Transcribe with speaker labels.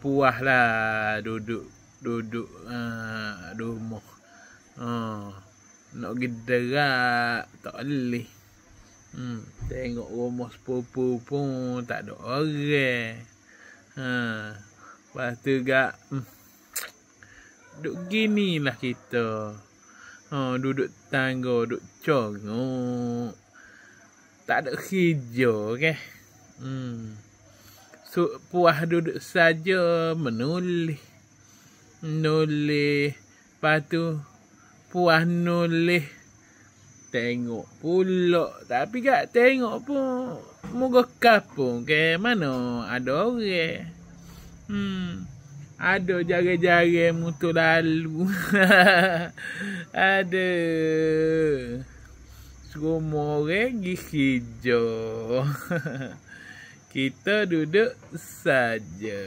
Speaker 1: puas lah duduk rumah. Nak gerak tak boleh. Tengok rumah sepupu pun tak ada orang. Lepas tu gak duduk gini lah kita. Duduk tangga, duduk congok. Tak ada kerja ke. So, puas duduk saja menulis. Lepas tu puas nulis. Tengok pula. Tapi gak tengok pun muka kapung ke mana ada orang. Ada jari-jari motor lalu. Ada. Semua orang pergi kerja. Kita duduk saja.